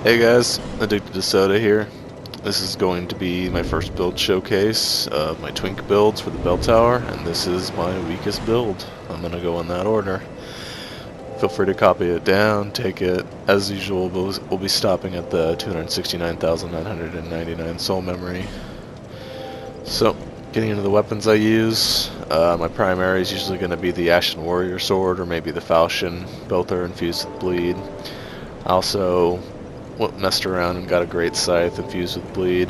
Hey guys, Addicted to Soda here. This is going to be my first build showcase of my Twink builds for the bell tower, and this is my weakest build. I'm going to go in that order. Feel free to copy it down, take it. As usual, we'll be stopping at the 269,999 soul memory. So, getting into the weapons I use, my primary is usually going to be the Ashen Warrior Sword or maybe the Falchion. Both are infused with bleed. I also messed around and got a great scythe infused with bleed.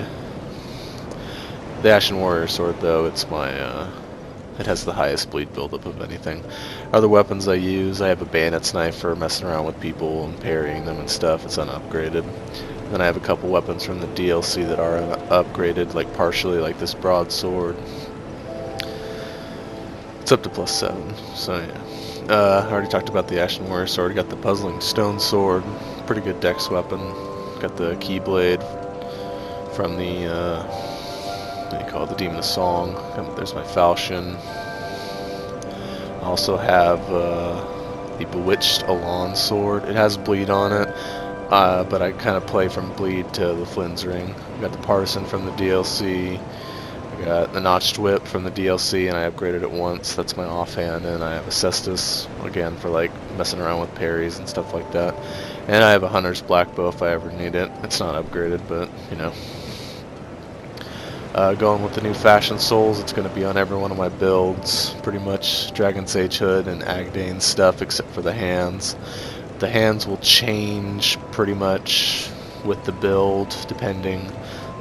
The Ashen Warrior Sword, though, it has the highest bleed buildup of anything. Other weapons I use, I have a Bayonet's knife for messing around with people and parrying them and stuff. It's unupgraded. Then I have a couple weapons from the DLC that are upgraded, like partially, like this broadsword. It's up to +7, so yeah. I already talked about the Ashen Warrior Sword. Got the Puzzling Stone Sword, pretty good dex weapon. Got the Keyblade from the, what do you call it, the Demon of Song. There's my Falchion. I also have the Bewitched Elan Sword. It has bleed on it, but I kind of play from bleed to the Flynn's Ring. Got the Partisan from the DLC. I got the Notched Whip from the DLC, and I upgraded it once. That's my offhand, and I have a Cestus, again, for like messing around with parries and stuff like that. And I have a Hunter's Black Bow if I ever need it. It's not upgraded, but, you know. Going with the new Fashion Souls, it's going to be on every one of my builds. Pretty much Dragon Sage Hood and Agdane stuff, except for the hands. The hands will change pretty much with the build, depending.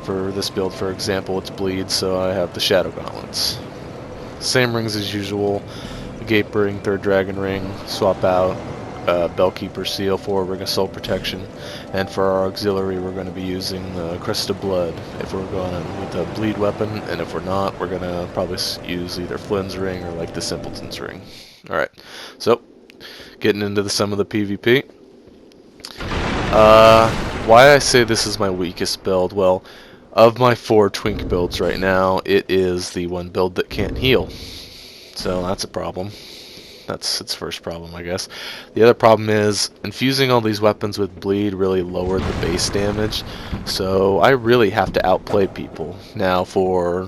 For this build, for example, it's bleed, so I have the Shadow Gauntlets. Same rings as usual. The Gape Ring, Third Dragon Ring, swap out Bellkeeper Seal for Ring of Soul Protection. And for our auxiliary, we're going to be using the Crest of Blood if we're going with a bleed weapon, and if we're not, we're going to probably use either Flynn's Ring or like the Simpleton's Ring. Alright, so getting into some of the PvP. Why I say this is my weakest build, well, of my 4 Twink builds right now, it is the one build that can't heal. So that's a problem. That's its first problem, I guess. The other problem is infusing all these weapons with bleed really lowered the base damage, so I really have to outplay people. Now, for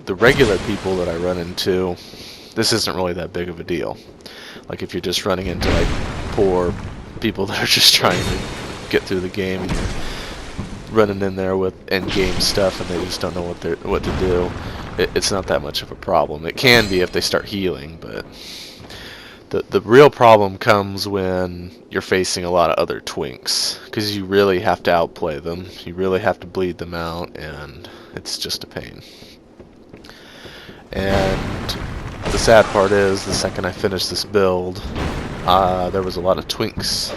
the regular people that I run into, this isn't really that big of a deal. Like if you're just running into like poor people that are just trying to get through the game, and you're running in there with end game stuff and they just don't know what to do, it's not that much of a problem. It can be if they start healing, but the real problem comes when you're facing a lot of other Twinks, because you really have to outplay them, you really have to bleed them out, and it's just a pain. And the sad part is, the second I finished this build, there was a lot of Twinks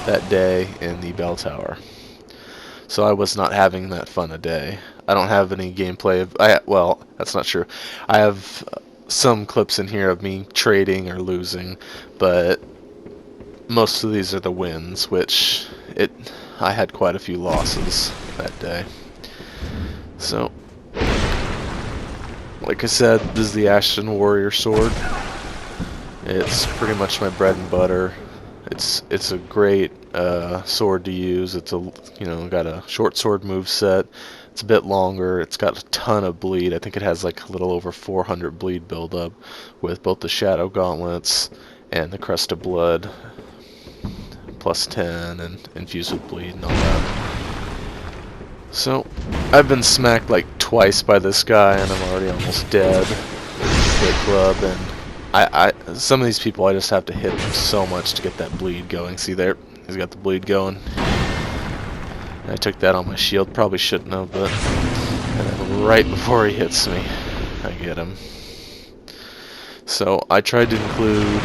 that day in the bell tower. So I was not having that fun a day. I don't have any gameplay of... well, that's not true. I have some clips in here of me trading or losing, but most of these are the wins, which I had quite a few losses that day. So, like I said, this is the Ashen Warrior Sword. It's pretty much my bread and butter. It's a great sword to use. It's got a short sword move set. It's a bit longer. It's got a ton of bleed. I think it has like a little over 400 bleed buildup with both the Shadow Gauntlets and the Crest of Blood +10 and infused with bleed and all that. So I've been smacked like twice by this guy and I'm already almost dead with club, and some of these people I just have to hit them so much to get that bleed going. See there? He's got the bleed going. I took that on my shield. Probably shouldn't have, but... And then right before he hits me, I get him. So I tried to include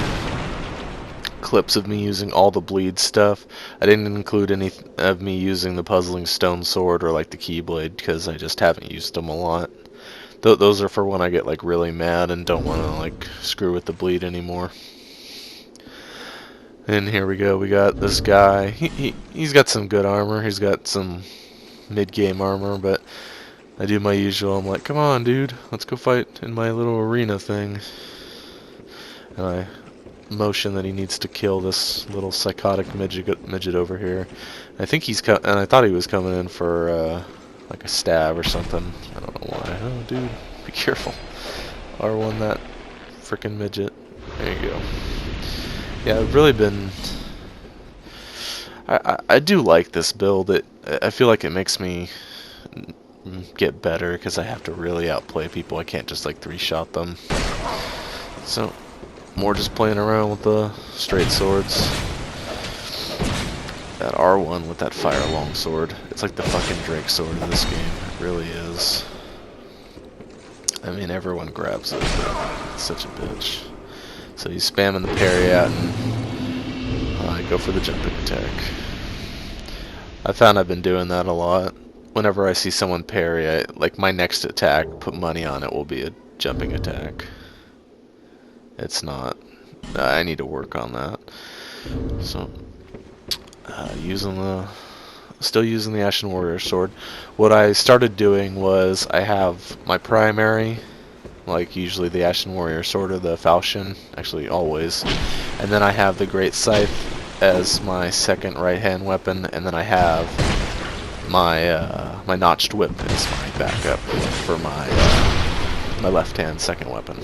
clips of me using all the bleed stuff. I didn't include any of me using the Puzzling Stone Sword or like the Keyblade, because I just haven't used them a lot. Those are for when I get like really mad and don't want to like screw with the bleed anymore. And here we go. We got this guy. He's got some good armor. He's got some mid-game armor, but I do my usual. I'm like, come on, dude, let's go fight in my little arena thing. And I motion that he needs to kill this little psychotic midget over here. I think and I thought he was coming in for like a stab or something. I don't know why. Oh, dude, be careful. R1 that frickin' midget. There you go. Yeah, I've really been. I do like this build. I feel like it makes me get better because I have to really outplay people. I can't just like 3-shot them. So more just playing around with the straight swords. That R1 with that fire longsword. It's like the fucking Drake sword in this game. It really is. I mean, everyone grabs it, but it's such a bitch. So he's spamming the parry out, and I go for the jumping attack. I found I've been doing that a lot. Whenever I see someone parry, like my next attack, put money on it, will be a jumping attack. It's not. I need to work on that. So, still using the Ashen Warrior sword. What I started doing was I have my primary, like usually the Ashen Warrior sword or the falchion, actually always, and then I have the Great Scythe as my second right-hand weapon, and then I have my my notched whip as my backup for my my left-hand second weapon.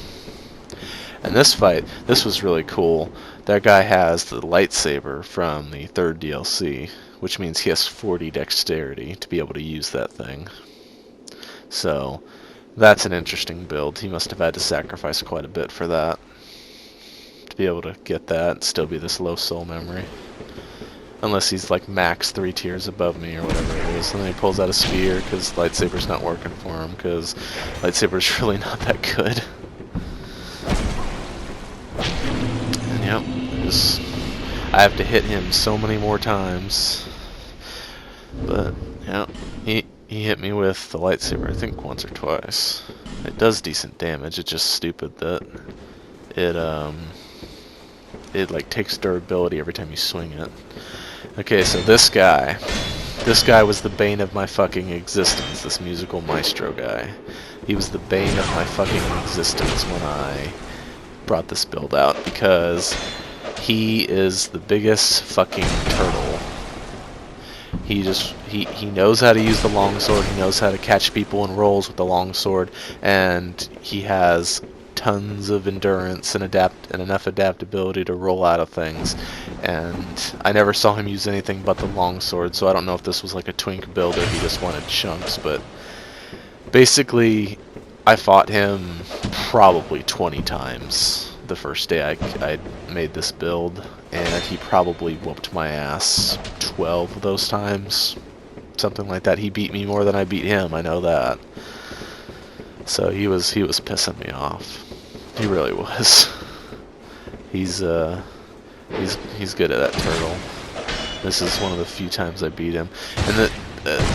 And this fight, this was really cool. That guy has the lightsaber from the 3rd DLC, which means he has 40 dexterity to be able to use that thing. So that's an interesting build. He must have had to sacrifice quite a bit for that, to be able to get that and still be this low soul memory. Unless he's like max 3 tiers above me or whatever it is. And then he pulls out a spear because lightsaber's not working for him, because lightsaber's really not that good. And yep, I have to hit him so many more times. But yeah, he hit me with the lightsaber I think once or twice. It does decent damage. It's just stupid that it like takes durability every time you swing it. Okay, so this guy was the bane of my fucking existence, this musical maestro guy. He was the bane of my fucking existence when I brought this build out, because he is the biggest fucking turtle. He knows how to use the longsword, he knows how to catch people in rolls with the longsword, and he has tons of endurance and enough adaptability to roll out of things. And I never saw him use anything but the longsword, so I don't know if this was like a Twink build or he just wanted chunks, but basically I fought him probably 20 times the first day I made this build, and he probably whooped my ass 12 of those times, something like that. He beat me more than I beat him, I know that. So he was pissing me off. He really was. He's good at that turtle. This is one of the few times I beat him. And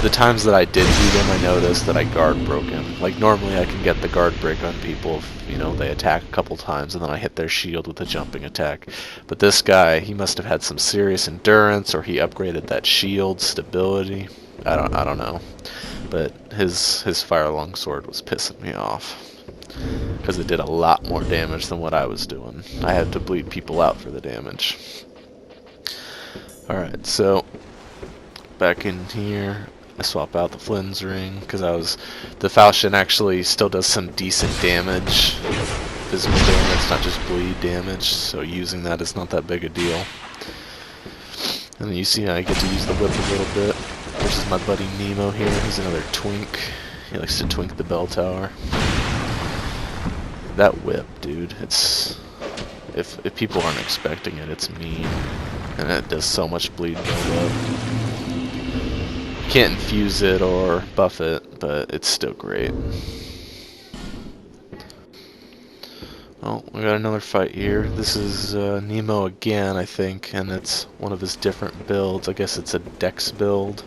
the times that I did beat him, I noticed that I guard broke him. Like normally I can get the guard break on people if, you know, they attack a couple times and then I hit their shield with a jumping attack. But this guy, he must have had some serious endurance, or he upgraded that shield stability. I don't know. But his fire longsword was pissing me off, because it did a lot more damage than what I was doing. I had to bleed people out for the damage. Alright, so back in here, I swap out the Flynn's ring, because the falchion actually still does some decent damage, physical damage, not just bleed damage, so using that is not that big a deal. And then you see I get to use the whip a little bit. This is my buddy Nemo here. He's another twink. He likes to twink the bell tower. That whip, dude, it's... If people aren't expecting it, it's mean. And it does so much bleed build up. You can't infuse it or buff it, but it's still great. Oh, we got another fight here. This is Nemo again, I think, and it's one of his different builds. I guess it's a Dex build.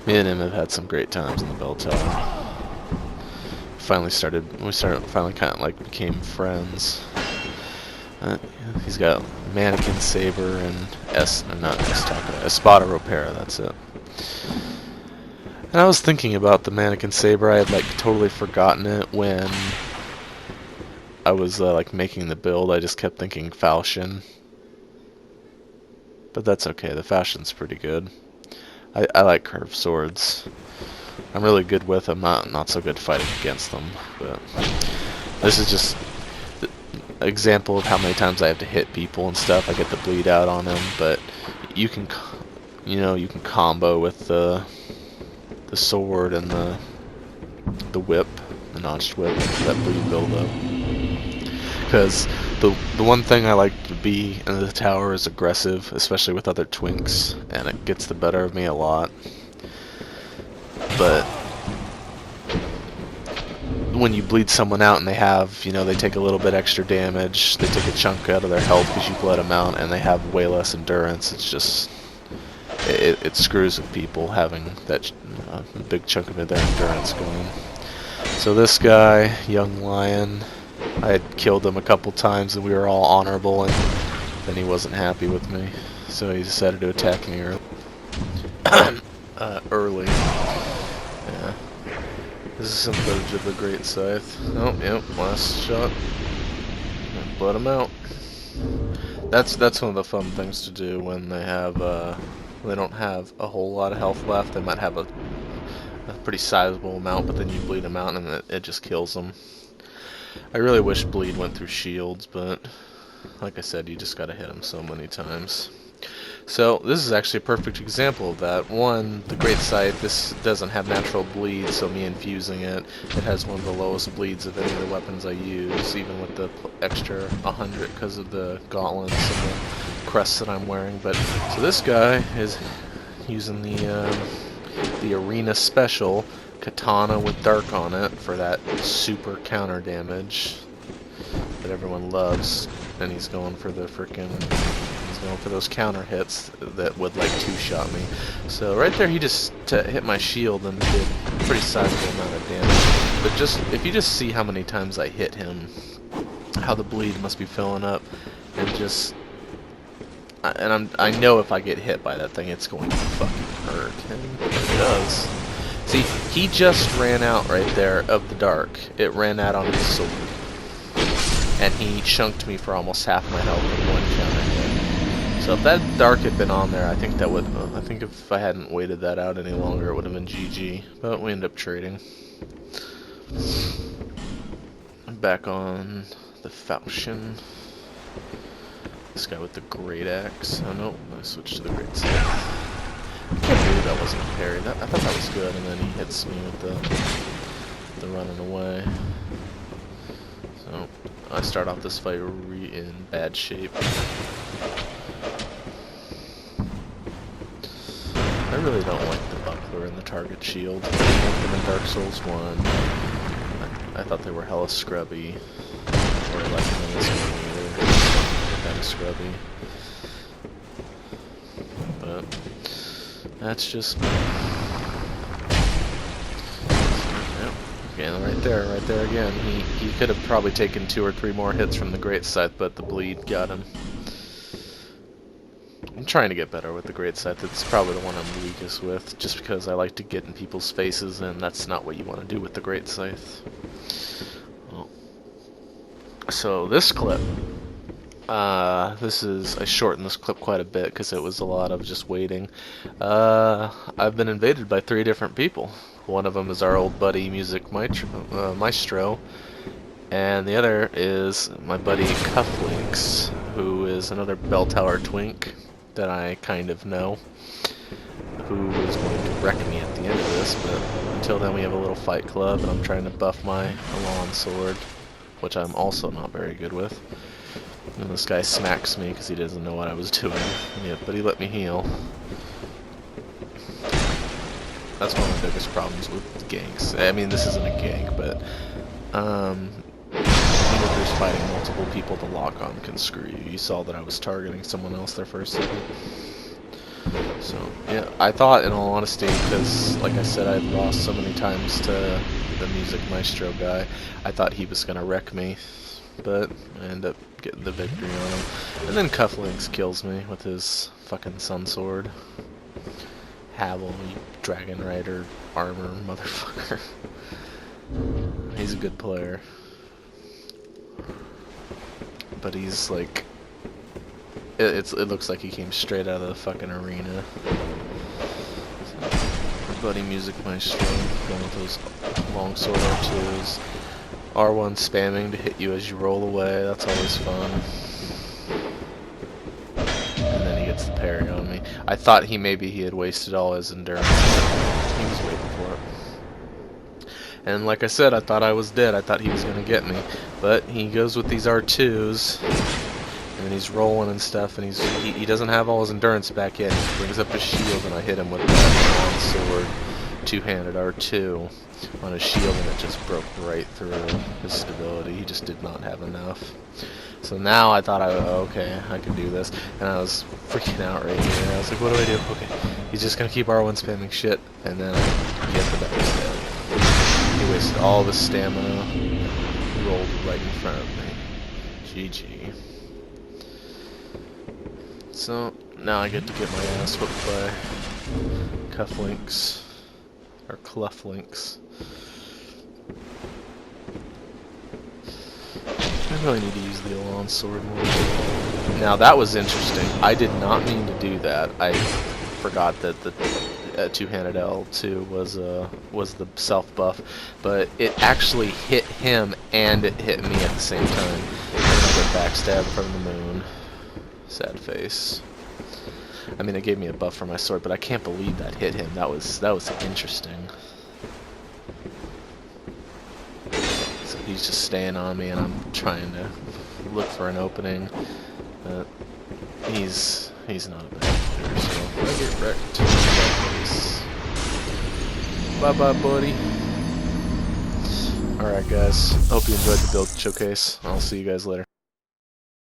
Me and him have had some great times in the bell tower. We finally kind of like became friends. He's got Mannequin Saber and Espada Ropera, that's it. And I was thinking about the Mannequin Saber. I had like totally forgotten it when I was like making the build, I just kept thinking falchion. But that's okay, the falchion's pretty good. I like curved swords. I'm really good with them, not so good fighting against them. But this is just an example of how many times I have to hit people and stuff. I get the bleed out on them, but you can, you can combo with the sword and the whip, the notched whip, that bleed build up. Because the one thing I like to be in the tower is aggressive, especially with other twinks, and it gets the better of me a lot. But when you bleed someone out and they have, they take a little bit extra damage, they take a chunk out of their health because you bled them out, and they have way less endurance, it's just, it screws with people having that big chunk of their endurance going. So this guy, Young Lion, I had killed him a couple times and we were all honorable, and then he wasn't happy with me, so he decided to attack me early. Yeah. This is some footage of the Great Scythe. Oh, yep, last shot. And bled him out. That's one of the fun things to do when they have they don't have a whole lot of health left. They might have a pretty sizable amount, but then you bleed them out and it just kills them. I really wish bleed went through shields, but like I said, you just gotta hit them so many times. So this is actually a perfect example of that. One, the Great Scythe, this doesn't have natural bleed, so me infusing it, it has one of the lowest bleeds of any of the weapons I use, even with the extra 100 because of the gauntlets and the crests that I'm wearing. But so this guy is using the arena special katana with dark on it for that super counter damage that everyone loves, and he's going for the going for those counter hits that would like two-shot me. So right there he just hit my shield and did a pretty sizable amount of damage. But just if you just see how many times I hit him, how the bleed must be filling up, and I know if I get hit by that thing it's going to fucking hurt, and it does. See, he just ran out right there of the dark. It ran out on his sword, and he chunked me for almost half my health with one counter hit. So if that dark had been on there, I think that would. I think if I hadn't waited that out any longer, it would have been GG. But we ended up trading. I'm back on the falchion. This guy with the great axe. Oh no, I switched to the great scythe. I can't believe that wasn't a parry. I thought that was good, and then he hits me with the running away. So I start off this fight in bad shape. I really don't like the buckler and the target shield. I like them in Dark Souls 1. I thought they were hella scrubby. Or like them in this one either. They're kinda scrubby. But that's just me. Yep. Again, right there again. He could have probably taken 2 or 3 more hits from the Great Scythe, but the bleed got him. I'm trying to get better with the Great Scythe. It's probably the one I'm weakest with, just because I like to get in people's faces, and that's not what you want to do with the Great Scythe. Well, so this clip, I shortened this clip quite a bit because it was a lot of just waiting. I've been invaded by 3 different people. One of them is our old buddy Music Maestro, and the other is my buddy Cufflinks, who is another bell tower twink that I kind of know, who is going to wreck me at the end of this, but until then we have a little fight club, and I'm trying to buff my Elan sword, which I'm also not very good with. And this guy smacks me because he doesn't know what I was doing, yeah, but he let me heal. That's one of the biggest problems with ganks. I mean, this isn't a gank, but when there's fighting multiple people, the lock-on can screw you. You saw that I was targeting someone else there for a second. So, yeah, I thought, in all honesty, because, like I said, I'd lost so many times to the Music Maestro guy, I thought he was going to wreck me, but I ended up getting the victory on him. And then Cufflinks kills me with his fucking sun sword. Havel, you Dragon Rider armor motherfucker. He's a good player. But he's like, it looks like he came straight out of the fucking arena. Buddy Music Maestro going with those longsword R2s. R1 spamming to hit you as you roll away, that's always fun. And then he gets the parry on me. I thought maybe he had wasted all his endurance. He was waiting for it. And like I said, I thought I was dead. I thought he was going to get me. But he goes with these R2s. And then he's rolling and stuff, and he doesn't have all his endurance back yet. He brings up his shield, and I hit him with that long sword, two-handed R2 on his shield, and it just broke right through his stability. He just did not have enough. So now I thought, okay, I can do this, and I was freaking out right here. I was like, what do I do? Okay, he's just gonna keep R1 spamming shit, and then I get the backstab. He wasted all of his stamina, rolled right in front of me. GG. So, now I get to get my ass whipped by cufflinks, or clufflinks. I really need to use the Elan sword more. Now that was interesting. I did not mean to do that. I forgot that the two-handed L2 was the self-buff, but it actually hit him and it hit me at the same time. And I got backstabbed from the moon. Sad face. I mean, it gave me a buff for my sword, but I can't believe that hit him. That was interesting. So he's just staying on me, and I'm trying to look for an opening. But he's not a bad hitter, so I get wrecked. Bye bye, buddy. Alright, guys. Hope you enjoyed the build showcase. I'll see you guys later.